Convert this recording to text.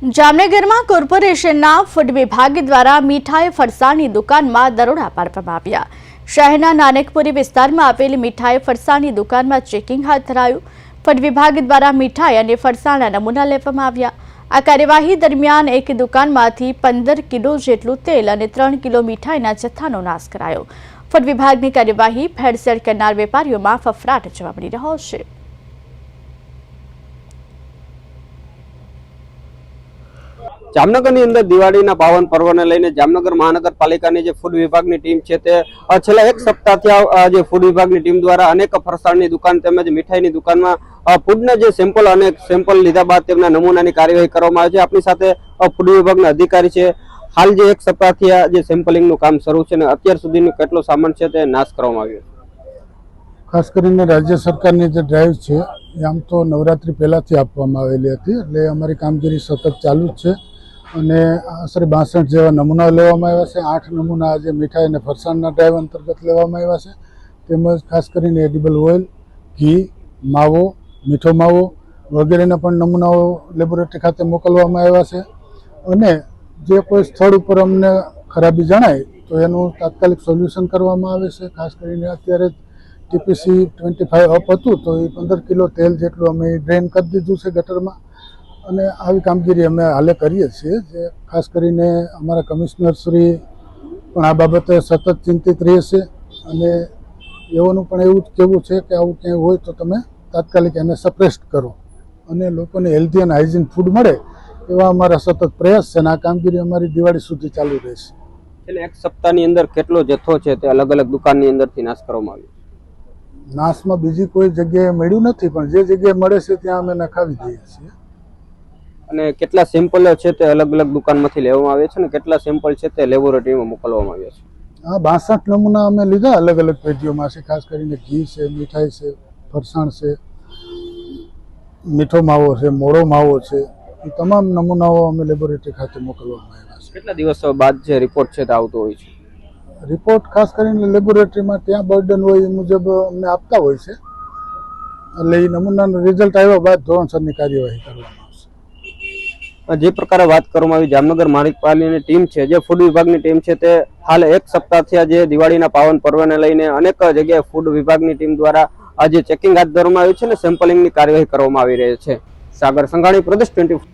જામનગરમાં કોર્પોરેશનના ફૂડ વિભાગ દ્વારા મીઠાઈ ફરસાણની દુકાનમાં દરોડા પાડવામાં આવ્યા। શહેરના નાનકપુરી વિસ્તારમાં આવેલી મીઠાઈ ફરસાણની દુકાનમાં ચેકિંગ હાથ ધરાયું। ફૂડ વિભાગ દ્વારા મીઠાઈ અને ફરસાણના નમૂના લેવામાં આવ્યા। આ કાર્યવાહી દરમિયાન એક દુકાનમાંથી 15 કિલો જેટલું તેલ અને 3 કિલો મીઠાઈના જથ્થાનો નાશ કરાયો। ફૂડ વિભાગની કાર્યવાહી ભેળસેળ કરનાર વેપારીઓમાં ફફડાટ જોવા મળી રહ્યો છે। જામનગરની અંદર દિવાળીના પાવન પર્વને લઈને જામનગર મહાનગરપાલિકાની જે ફૂડ વિભાગની ટીમ છે તે છેલ્લા એક સપ્તાહથી જે ફૂડ વિભાગની ટીમ દ્વારા અનેક ફરસાણની દુકાન તેમજ મીઠાઈની દુકાનમાં ફૂડના જે સેમ્પલ અને સેમ્પલ લીધા બાદ તેમના નમૂનાની કાર્યવાહી કરવામાં આવે છે। આપણી સાથે ફૂડ વિભાગના અધિકારી છે। હાલ જે એક સપ્તાહથી આ જે સેમ્પલિંગનું કામ શરૂ છે અને અત્યાર સુધીનો કેટલો સામાન છે તે નાશ કરવામાં આવ્યો છે? ખાસ કરીને રાજ્ય સરકારની જે ડ્રાઈવ છે એ આમ તો નવરાત્રી પહેલાંથી આપવામાં આવેલી હતી, એટલે અમારી કામગીરી સતત ચાલુ જ છે અને આશરે 62 જેવા નમૂના લેવામાં આવ્યા છે। 8 નમૂના આજે મીઠાઈ અને ફરસાણના ડ્રાઈવ અંતર્ગત લેવામાં આવ્યા છે। તેમજ ખાસ કરીને એડિબલ ઓઇલ, ઘી, માવો, મીઠો માવો વગેરેના પણ નમૂનાઓ લેબોરેટરી ખાતે મોકલવામાં આવ્યા છે અને જે કોઈ સ્થળ ઉપર અમને ખરાબી જણાય તો એનું તાત્કાલિક સોલ્યુશન કરવામાં આવે છે। ખાસ કરીને અત્યારે TPC 25 અપ હતું તો એ 15 કિલો તેલ જેટલું અમે ડ્રેન કરી દીધું છે ગટરમાં અને આવી કામગીરી અમે હાલે કરીએ છીએ। જે ખાસ કરીને અમારા કમિશનર શ્રી પણ આ બાબતે સતત ચિંતિત રહેશે અને એઓનું પણ એવું જ કહેવું છે કે આવું ક્યાંય હોય તો તમે તાત્કાલિક એને સપ્રેસ્ટ કરો અને લોકોને હેલ્ધી અને હાઇજીન ફૂડ મળે એવા અમારા સતત પ્રયાસ છે અને આ કામગીરી અમારી દિવાળી સુધી ચાલુ રહેશે। એટલે એક સપ્તાહની અંદર કેટલો જથ્થો છે તે અલગ અલગ દુકાનની અંદરથી નાશ કરવામાં આવ્યો? નાશમાં બીજી કોઈ જગ્યાએ મળ્યું નથી, પણ જે જગ્યાએ મળે છે ત્યાં અમે નખાવી દઈએ છીએ। અને કેટલા સેમ્પલ છે તે અલગ અલગ દુકાનમાંથી લેવામાં આવે છે અને કેટલા સેમ્પલ છે તે લેબોરેટરીમાં મોકલવામાં આવ્યા છે? આ 62 નમૂના અમે લીધા અલગ અલગ પેઢીઓમાં છે। ખાસ કરીને ઘી છે, મીઠાઈ છે, ફરસાણ છે, મીઠો માવો છે, મોળો માવો છે, એ તમામ નમૂનાઓ અમે લેબોરેટરી ખાતે મોકલવામાં આવ્યા છે। કેટલા દિવસો બાદ જે રિપોર્ટ છે તે આવતો હોય છે? રિપોર્ટ ખાસ કરીને લેબોરેટરીમાં ત્યાં બર્ડન હોય એ મુજબ અમને આપતા હોય છે, એટલે એ નમૂનાનું રિઝલ્ટ આવ્યા બાદ ધોરણસરની કાર્યવાહી કરવામાં આવશે। જે પ્રકારે વાત કરવામાં આવી જામનગર મહાનગરપાલિકાની ટીમ છે, જે ફૂડ વિભાગની ટીમ છે તે હાલ એક સપ્તાહથી આજે દિવાળીના પાવન પર્વને લઈને અનેક જગ્યાએ ફૂડ વિભાગની ટીમ દ્વારા આજે ચેકિંગ હાથ ધરવામાં આવ્યું છે અને સેમ્પલિંગની કાર્યવાહી કરવામાં આવી રહી છે। સાગર સંઘાણી, પ્રદેશ 24।